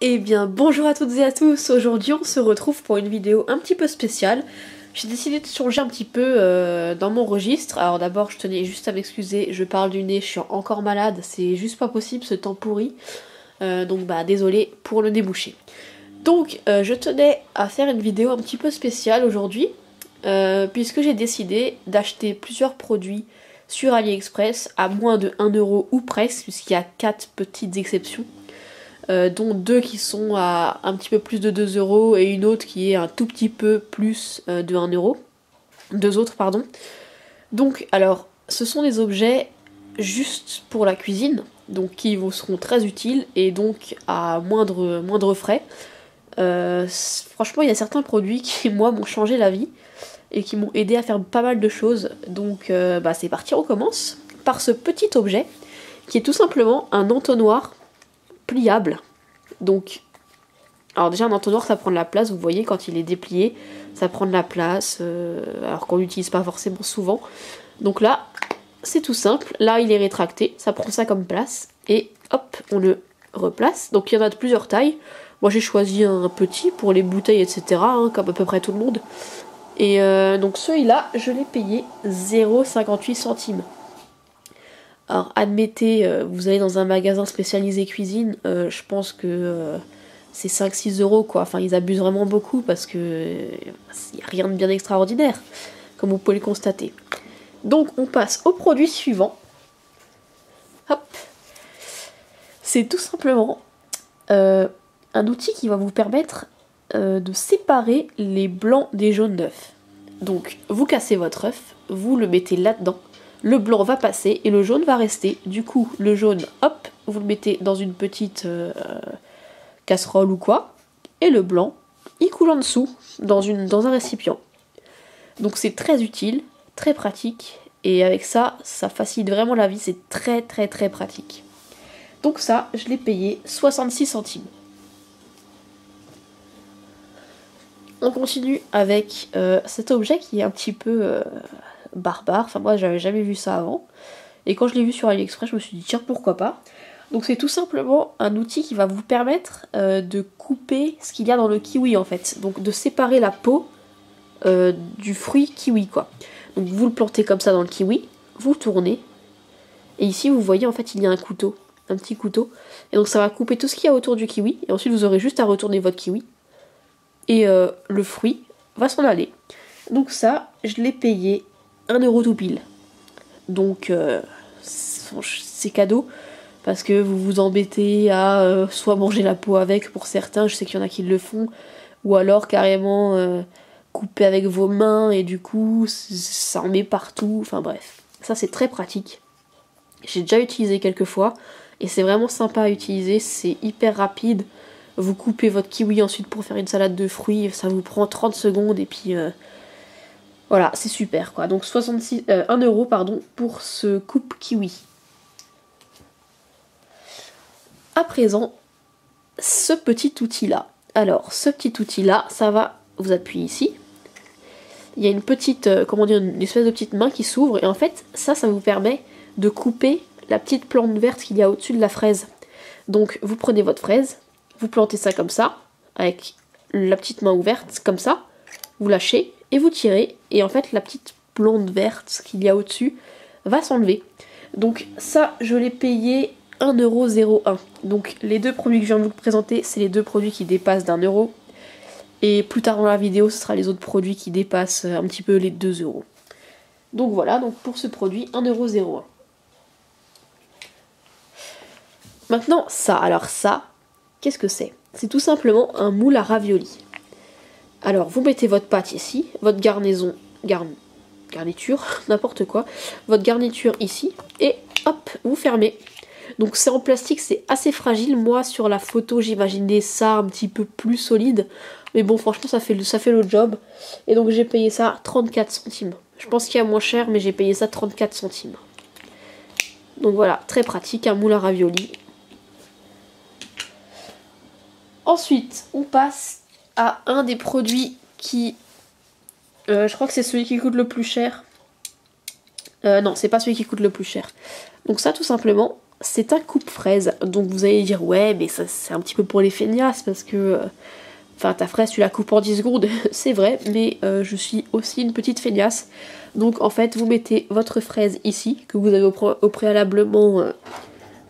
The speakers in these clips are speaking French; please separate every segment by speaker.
Speaker 1: Eh bien bonjour à toutes et à tous, aujourd'hui on se retrouve pour une vidéo un petit peu spéciale. J'ai décidé de changer un petit peu dans mon registre. Alors d'abord je tenais juste à m'excuser, je parle du nez, je suis encore malade, c'est juste pas possible ce temps pourri. Donc bah désolé pour le nez bouché. Donc je tenais à faire une vidéo un petit peu spéciale aujourd'hui, puisque j'ai décidé d'acheter plusieurs produits sur AliExpress à moins de 1€ ou presque, puisqu'il y a 4 petites exceptions. Dont 2 qui sont à un petit peu plus de 2€ et une autre qui est un tout petit peu plus de 1€. Deux autres, pardon. Donc, alors, ce sont des objets juste pour la cuisine, donc qui vous seront très utiles et donc à moindre frais. Franchement, il y a certains produits qui, moi, m'ont changé la vie et qui m'ont aidé à faire pas mal de choses. Donc, bah, c'est parti, on commence par ce petit objet qui est tout simplement un entonnoir pliable. Donc, alors déjà un entonnoir ça prend de la place, vous voyez quand il est déplié, ça prend de la place, alors qu'on l'utilise pas forcément souvent. Donc là, c'est tout simple, là il est rétracté, ça prend ça comme place, et hop, on le replace. Donc il y en a de plusieurs tailles, moi j'ai choisi un petit pour les bouteilles etc, hein, comme à peu près tout le monde. Et donc celui-là, je l'ai payé 0,58 centimes. Alors admettez, vous allez dans un magasin spécialisé cuisine, je pense que c'est 5-6€ quoi. Enfin ils abusent vraiment beaucoup parce que il n'y a rien de bien extraordinaire, comme vous pouvez le constater. Donc on passe au produit suivant. Hop. C'est tout simplement un outil qui va vous permettre de séparer les blancs des jaunes d'œufs. Donc vous cassez votre œuf, vous le mettez là-dedans. Le blanc va passer et le jaune va rester. Du coup, le jaune, hop, vous le mettez dans une petite casserole ou quoi. Et le blanc, il coule en dessous, dans un récipient. Donc c'est très utile, très pratique. Et avec ça, ça facilite vraiment la vie. C'est très très très pratique. Donc ça, je l'ai payé 66 centimes. On continue avec cet objet qui est un petit peu barbare. Enfin moi j'avais jamais vu ça avant. Et quand je l'ai vu sur AliExpress, je me suis dit tiens pourquoi pas. Donc c'est tout simplement un outil qui va vous permettre de couper ce qu'il y a dans le kiwi en fait. Donc de séparer la peau du fruit kiwi quoi. Donc vous le plantez comme ça dans le kiwi, vous tournez. Et ici vous voyez en fait il y a un couteau, un petit couteau. Et donc ça va couper tout ce qu'il y a autour du kiwi. Et ensuite vous aurez juste à retourner votre kiwi. Et le fruit va s'en aller. Donc ça, je l'ai payé 1€ tout pile. Donc c'est cadeau. Parce que vous vous embêtez à soit manger la peau avec pour certains, je sais qu'il y en a qui le font. Ou alors carrément couper avec vos mains et du coup ça en met partout. Enfin bref, ça c'est très pratique. J'ai déjà utilisé quelques fois. Et c'est vraiment sympa à utiliser, c'est hyper rapide. Vous coupez votre kiwi ensuite pour faire une salade de fruits, ça vous prend 30 secondes et puis voilà, c'est super quoi. Donc 1€ pardon, pour ce coupe kiwi. À présent, ce petit outil là. Alors, ce petit outil là, ça va, vous appuyez ici. Il y a une petite, comment dire, une espèce de petite main qui s'ouvre et en fait, ça vous permet de couper la petite plante verte qu'il y a au-dessus de la fraise. Donc, vous prenez votre fraise. Vous plantez ça comme ça, avec la petite main ouverte, comme ça. Vous lâchez et vous tirez. Et en fait, la petite plante verte qu'il y a au-dessus va s'enlever. Donc ça, je l'ai payé 1,01€. Donc les deux produits que je viens de vous présenter, c'est les deux produits qui dépassent d'1€. Et plus tard dans la vidéo, ce sera les autres produits qui dépassent un petit peu les 2€. Donc voilà, donc pour ce produit, 1,01€. Maintenant, ça. Alors ça... Qu'est-ce que c'est? C'est tout simplement un moule à raviolis. Alors, vous mettez votre pâte ici, votre garnison, garniture, n'importe quoi, votre garniture ici, et hop, vous fermez. Donc c'est en plastique, c'est assez fragile. Moi, sur la photo, j'imaginais ça un petit peu plus solide. Mais bon, franchement, ça fait le job. Et donc j'ai payé ça 34 centimes. Je pense qu'il y a moins cher, mais j'ai payé ça 34 centimes. Donc voilà, très pratique, un moule à raviolis. Ensuite, on passe à un des produits qui... je crois que c'est celui qui coûte le plus cher. Non, c'est pas celui qui coûte le plus cher. Donc ça, tout simplement, c'est un coupe-fraise. Donc vous allez dire ouais mais ça c'est un petit peu pour les feignasses parce que... Enfin ta fraise tu la coupes en 10 secondes, c'est vrai, mais je suis aussi une petite feignasse. Donc en fait vous mettez votre fraise ici, que vous avez au préalablement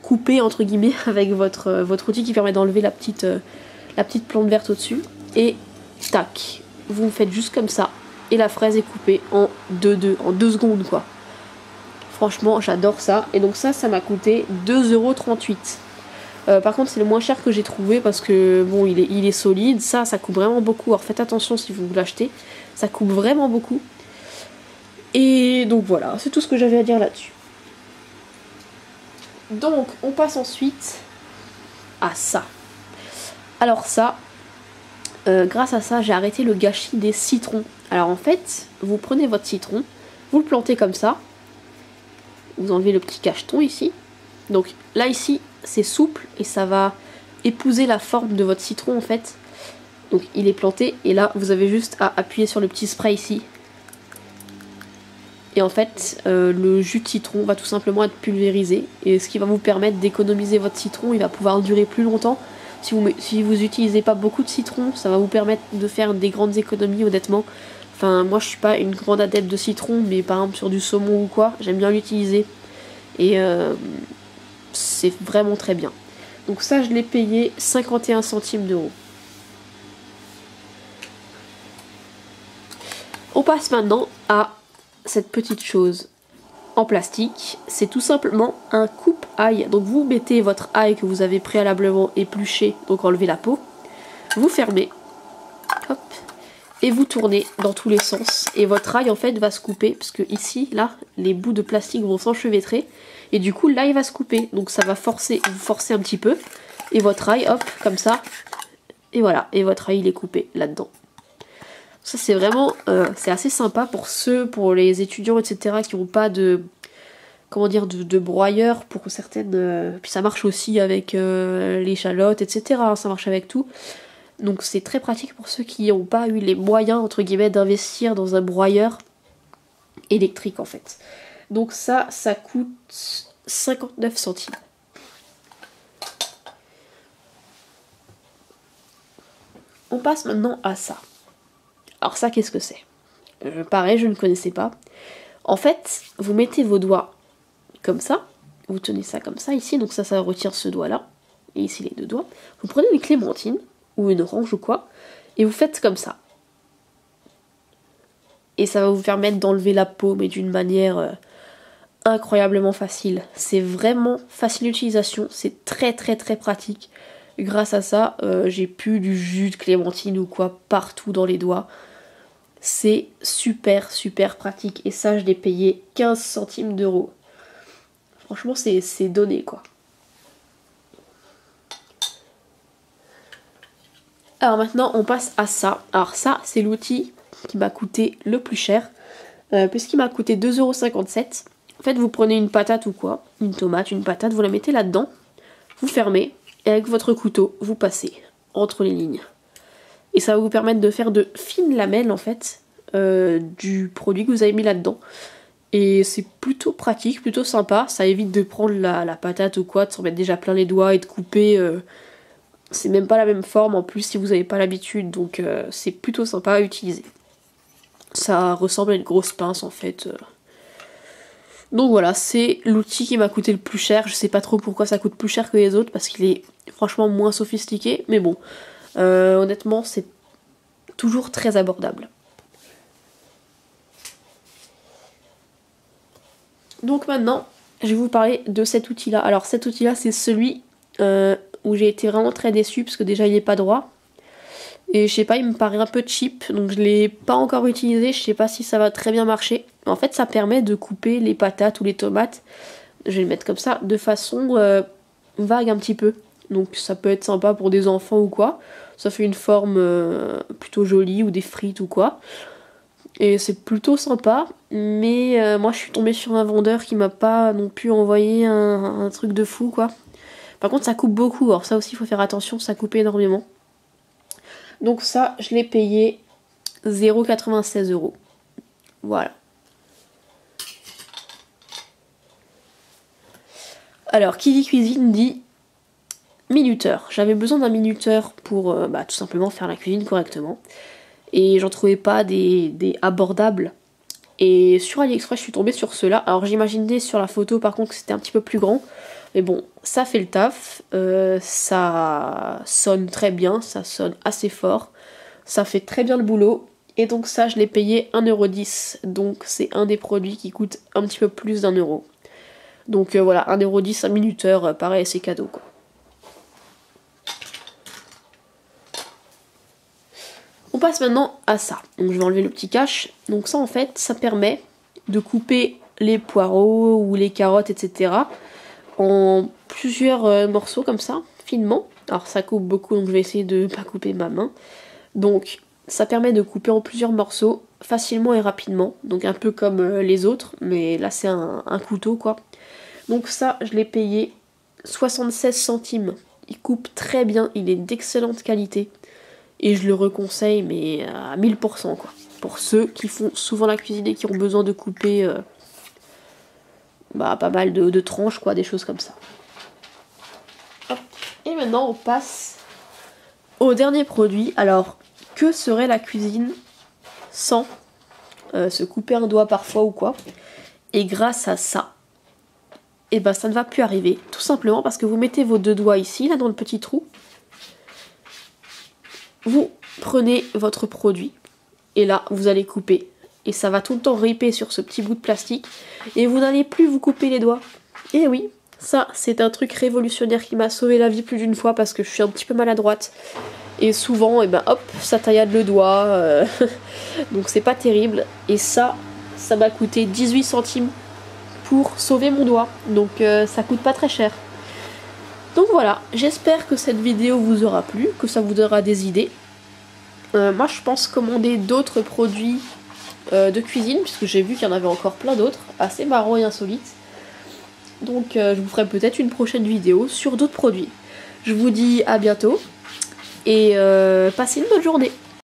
Speaker 1: coupée entre guillemets avec votre outil qui permet d'enlever la petite plante verte au-dessus. Et tac, vous faites juste comme ça. Et la fraise est coupée en 2 secondes quoi. Franchement j'adore ça. Et donc ça m'a coûté 2,38 €. Par contre c'est le moins cher que j'ai trouvé parce que bon il est solide, ça coupe vraiment beaucoup, alors faites attention si vous l'achetez, ça coupe vraiment beaucoup. Et donc voilà, c'est tout ce que j'avais à dire là-dessus. Donc on passe ensuite à ça. Alors ça, grâce à ça j'ai arrêté le gâchis des citrons. Alors en fait, vous prenez votre citron, vous le plantez comme ça, vous enlevez le petit cacheton ici, donc là ici c'est souple et ça va épouser la forme de votre citron en fait. Donc il est planté et là vous avez juste à appuyer sur le petit spray ici. Et en fait le jus de citron va tout simplement être pulvérisé et ce qui va vous permettre d'économiser votre citron, il va pouvoir durer plus longtemps. Si vous utilisez pas beaucoup de citron, ça va vous permettre de faire des grandes économies honnêtement. Enfin moi je suis pas une grande adepte de citron, mais par exemple sur du saumon ou quoi, j'aime bien l'utiliser. Et c'est vraiment très bien. Donc ça je l'ai payé 51 centimes d'euros. On passe maintenant à cette petite chose en plastique. C'est tout simplement un coupe-ail. Donc vous mettez votre ail que vous avez préalablement épluché, donc enlevez la peau. Vous fermez. Hop. Et vous tournez dans tous les sens. Et votre ail en fait va se couper. Parce que ici, là, les bouts de plastique vont s'enchevêtrer. Et du coup l'ail va se couper. Donc ça va vous forcer un petit peu. Et votre ail, hop, comme ça. Et voilà. Et votre ail il est coupé là-dedans. Ça c'est vraiment, c'est assez sympa pour les étudiants etc. qui n'ont pas de, comment dire, de broyeur pour certaines. Puis ça marche aussi avec l'échalote etc. Ça marche avec tout. Donc c'est très pratique pour ceux qui n'ont pas eu les moyens entre guillemets d'investir dans un broyeur électrique en fait. Donc ça coûte 59 centimes. On passe maintenant à ça. Alors ça, qu'est-ce que c'est? Pareil, je ne connaissais pas. En fait, vous mettez vos doigts comme ça. Vous tenez ça comme ça ici. Donc ça retire ce doigt-là. Et ici, les 2 doigts. Vous prenez une clémentine ou une orange ou quoi. Et vous faites comme ça. Et ça va vous permettre d'enlever la peau, mais d'une manière incroyablement facile. C'est vraiment facile d'utilisation. C'est très très très pratique. Grâce à ça, j'ai pu du jus de clémentine ou quoi partout dans les doigts. C'est super super pratique et ça je l'ai payé 15 centimes d'euros. Franchement c'est donné quoi. Alors maintenant on passe à ça. Alors ça c'est l'outil qui m'a coûté le plus cher puisqu'il m'a coûté 2,57 €. En fait vous prenez une patate ou quoi, une tomate, une patate, vous la mettez là-dedans, vous fermez et avec votre couteau vous passez entre les lignes. Et ça va vous permettre de faire de fines lamelles en fait du produit que vous avez mis là-dedans. Et c'est plutôt pratique, plutôt sympa. Ça évite de prendre la patate ou quoi, de s'en mettre déjà plein les doigts et de couper. C'est même pas la même forme en plus si vous n'avez pas l'habitude. Donc c'est plutôt sympa à utiliser. Ça ressemble à une grosse pince en fait. Donc voilà, c'est l'outil qui m'a coûté le plus cher. Je sais pas trop pourquoi ça coûte plus cher que les autres parce qu'il est franchement moins sophistiqué. Mais bon, honnêtement c'est toujours très abordable. Donc maintenant, je vais vous parler de cet outil-là. Alors cet outil-là, c'est celui où j'ai été vraiment très déçue parce que déjà il n'est pas droit. Et je sais pas, il me paraît un peu cheap, donc je l'ai pas encore utilisé, je sais pas si ça va très bien marcher. En fait, ça permet de couper les patates ou les tomates, je vais le mettre comme ça, de façon vague un petit peu. Donc ça peut être sympa pour des enfants ou quoi. Ça fait une forme plutôt jolie ou des frites ou quoi. Et c'est plutôt sympa, mais moi je suis tombée sur un vendeur qui m'a pas non plus envoyé un truc de fou quoi. Par contre ça coupe beaucoup, alors ça aussi il faut faire attention, ça coupe énormément. Donc ça je l'ai payé 0,96 €. Voilà. Alors, qui dit cuisine dit minuteur. J'avais besoin d'un minuteur pour tout simplement faire la cuisine correctement. Et j'en trouvais pas des abordables. Et sur AliExpress, je suis tombée sur ceux-là. Alors j'imaginais sur la photo par contre que c'était un petit peu plus grand. Mais bon, ça fait le taf. Ça sonne très bien, ça sonne assez fort. Ça fait très bien le boulot. Et donc ça, je l'ai payé 1,10 €. Donc c'est un des produits qui coûte un petit peu plus d'1 €. Donc voilà, 1,10 €, un minuteur, pareil, c'est cadeau quoi. On passe maintenant à ça. Donc je vais enlever le petit cache. Donc ça en fait, ça permet de couper les poireaux ou les carottes, etc. en plusieurs morceaux comme ça, finement. Alors ça coupe beaucoup, donc je vais essayer de ne pas couper ma main. Donc ça permet de couper en plusieurs morceaux facilement et rapidement. Donc un peu comme les autres, mais là c'est un couteau quoi. Donc ça, je l'ai payé 76 centimes. Il coupe très bien, il est d'excellente qualité. Et je le reconseille, mais à 1000% quoi. Pour ceux qui font souvent la cuisine et qui ont besoin de couper pas mal de tranches, quoi, des choses comme ça. Hop. Et maintenant, on passe au dernier produit. Alors, que serait la cuisine sans se couper un doigt parfois ou quoi? Et grâce à ça, et ça ne va plus arriver. Tout simplement parce que vous mettez vos deux doigts ici, là, dans le petit trou. Vous prenez votre produit et là vous allez couper et ça va tout le temps ripper sur ce petit bout de plastique et vous n'allez plus vous couper les doigts. Et oui, ça c'est un truc révolutionnaire qui m'a sauvé la vie plus d'une fois parce que je suis un petit peu maladroite et souvent hop, ça taillade le doigt donc c'est pas terrible. Et ça m'a coûté 18 centimes pour sauver mon doigt, donc ça coûte pas très cher. Donc voilà, j'espère que cette vidéo vous aura plu, que ça vous donnera des idées. Moi je pense commander d'autres produits de cuisine, puisque j'ai vu qu'il y en avait encore plein d'autres, assez marrants et insolites. Donc je vous ferai peut-être une prochaine vidéo sur d'autres produits. Je vous dis à bientôt, et passez une bonne journée.